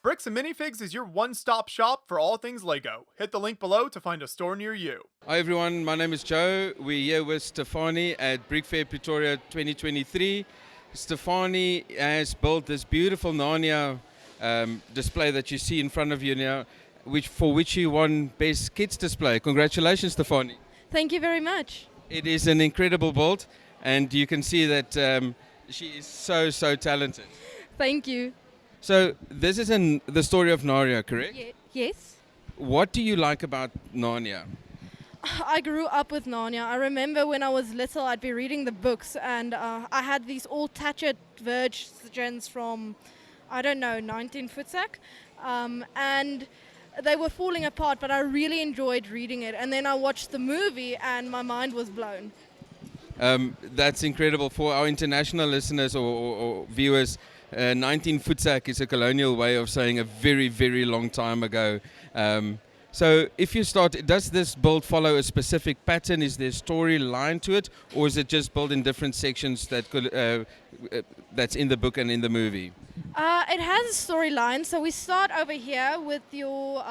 Bricks and Minifigs is your one-stop shop for all things LEGO. Hit the link below to find a store near you. Hi everyone, my name is Joe. We're here with Stephnie at Brickfair Pretoria 2023. Stephnie has built this beautiful Narnia display that you see in front of you now, for which you won Best Kids Display. Congratulations, Stephnie. Thank you very much. It is an incredible build, and you can see that she is so talented. Thank you. So this is the story of Narnia, correct? Yes. What do you like about Narnia? I grew up with Narnia. I remember when I was little, I'd be reading the books, and I had these all tattered versions from, I don't know, 19 Futsak, and they were falling apart, but I really enjoyed reading it. And then I watched the movie, and my mind was blown. That's incredible. For our international listeners or viewers, 19 Futsak is a colonial way of saying a very long time ago. So if you start, does this build follow a specific pattern? Is there a storyline to it, or is it just built in different sections that's in the book and in the movie? It has a storyline. So we start over here with your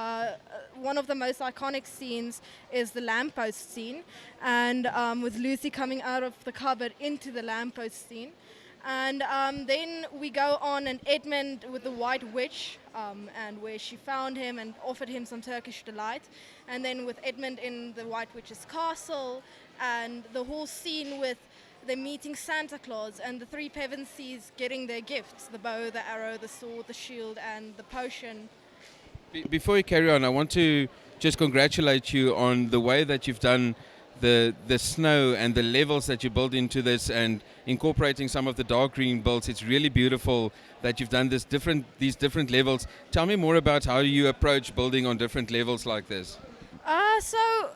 one of the most iconic scenes is the lamppost scene, and with Lucy coming out of the cupboard into the lamppost scene. And then we go on, and Edmund with the White Witch, and where she found him and offered him some Turkish delight. And then with Edmund in the White Witch's castle, and the whole scene with them meeting Santa Claus and the three Pevensies getting their gifts, the bow, the arrow, the sword, the shield, and the potion. Before you carry on, I want to just congratulate you on the way that you've done the snow and the levels that you build into this, and incorporating some of the dark green builds. It's really beautiful that you've done these different levels. Tell me more about how you approach building on different levels like this. So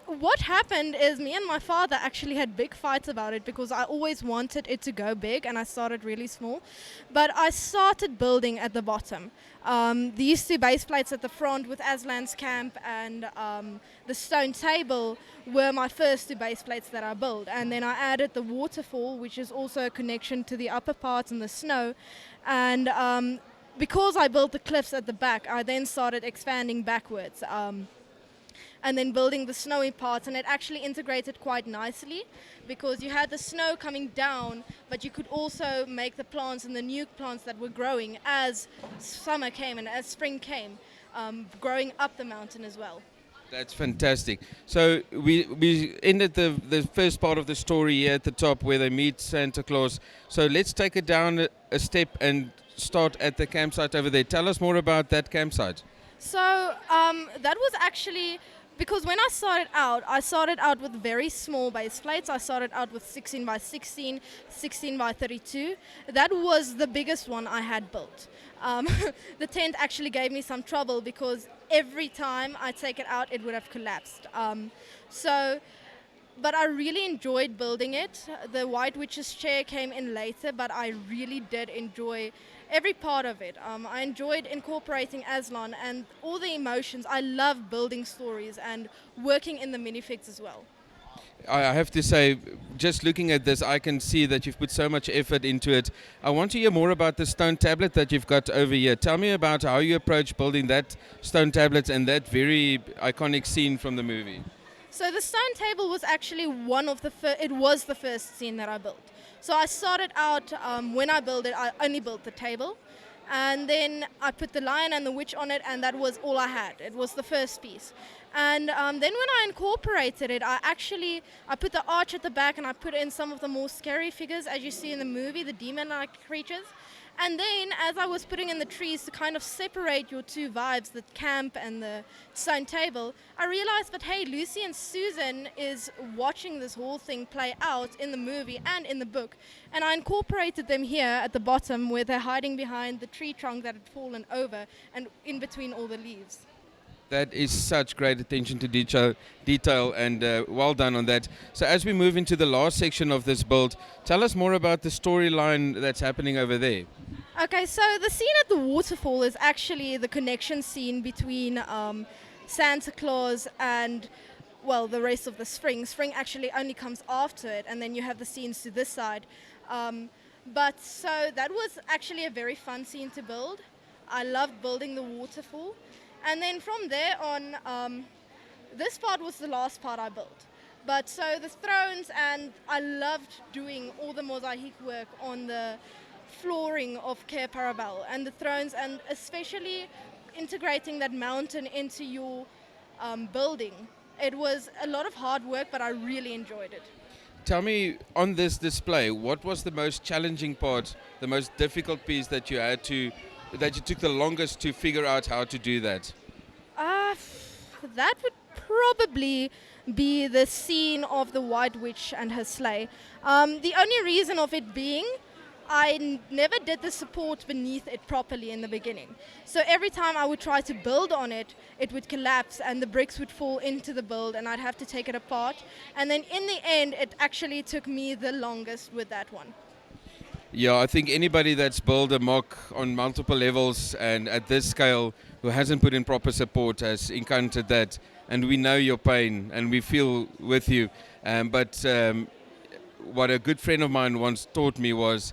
what happened is me and my father actually had big fights about it, because I always wanted it to go big and I started really small. But I started building at the bottom. These two base plates at the front with Aslan's camp and the stone table were my first two base plates that I built. And then I added the waterfall, which is also a connection to the upper parts and the snow. And because I built the cliffs at the back, I then started expanding backwards. And then building the snowy parts, and it actually integrated quite nicely, because you had the snow coming down, but you could also make the plants and the new plants that were growing as summer came and as spring came, growing up the mountain as well. That's fantastic. So we ended the first part of the story here at the top where they meet Santa Claus. So let's take it down a step and start at the campsite over there. Tell us more about that campsite. So that was actually, because when I started out with very small base plates. I started out with 16 by 16, 16 by 32. That was the biggest one I had built. The tent actually gave me some trouble, because every time I take it out, it would have collapsed. But I really enjoyed building it. The White Witch's chair came in later, but I really did enjoy every part of it. I enjoyed incorporating Aslan and all the emotions. I love building stories and working in the minifigs as well. I have to say, just looking at this, I can see that you've put so much effort into it. I want to hear more about the stone tablet that you've got over here. Tell me about how you approach building that stone tablet and that very iconic scene from the movie. So the stone table was actually it was the first scene that I built. So I started out, when I built it, I only built the table. And then I put the lion and the witch on it, and that was all I had. It was the first piece. And then when I incorporated it, I put the arch at the back, and I put in some of the more scary figures, as you see in the movie, the demon-like creatures. And then, as I was putting in the trees to kind of separate your two vibes, the camp and the stone table, I realized that, hey, Lucy and Susan is watching this whole thing play out in the movie and in the book. And I incorporated them here at the bottom, where they're hiding behind the tree trunk that had fallen over and in between all the leaves. That is such great attention to detail, and well done on that. So as we move into the last section of this build, tell us more about the storyline that's happening over there. Okay, so the scene at the waterfall is actually the connection scene between Santa Claus and, well, the rest of the spring. Spring actually only comes after it, and then you have the scenes to this side. But so that was actually a very fun scene to build. I loved building the waterfall. And then from there on, this part was the last part I built. But so the thrones, and I loved doing all the mosaic work on the flooring of Cair Paravel and the thrones, and especially integrating that mountain into your building. It was a lot of hard work, but I really enjoyed it. Tell me, on this display, what was the most challenging part, the most difficult piece that you took the longest to figure out how to do that? That would probably be the scene of the White Witch and her sleigh. The only reason of it being, I never did the support beneath it properly in the beginning. So every time I would try to build on it, it would collapse and the bricks would fall into the build and I'd have to take it apart. And then in the end, it actually took me the longest with that one. Yeah, I think anybody that's built a mock on multiple levels and at this scale who hasn't put in proper support has encountered that. And we know your pain and we feel with you. But what a good friend of mine once taught me was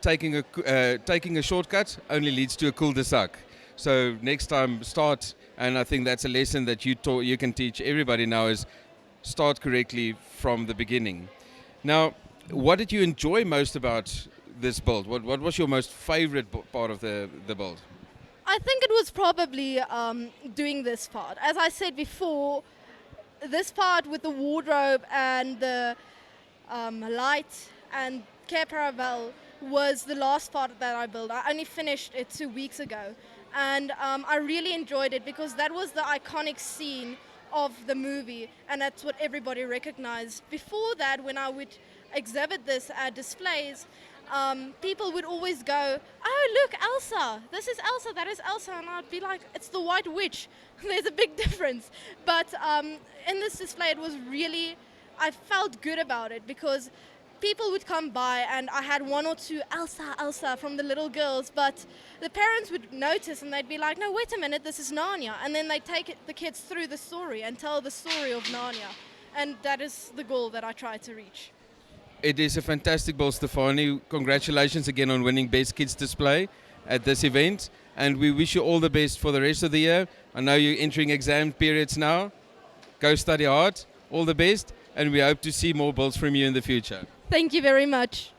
taking a shortcut only leads to a cul-de-sac. So next time start, and I think that's a lesson that you can teach everybody now, is start correctly from the beginning. Now, what did you enjoy most about this build? What was your most favorite part of the build? I think it was probably doing this part. As I said before, this part with the wardrobe and the light and Cair Paravel was the last part that I built. I only finished it 2 weeks ago. And I really enjoyed it because that was the iconic scene of the movie, and that's what everybody recognized. Before that, when I would exhibit this at displays, people would always go, "Oh, look, Elsa, this is Elsa, that is Elsa," and I'd be like, "It's the White Witch." There's a big difference. But in this display, it was really, I felt good about it because people would come by and I had one or two Elsa, Elsa from the little girls, but the parents would notice and they'd be like, "No, wait a minute, this is Narnia." And then they'd take the kids through the story and tell the story of Narnia. And that is the goal that I try to reach. It is a fantastic build, Stephanie. Congratulations again on winning Best Kids Display at this event. And we wish you all the best for the rest of the year. I know you're entering exam periods now. Go study hard. All the best. And we hope to see more builds from you in the future. Thank you very much.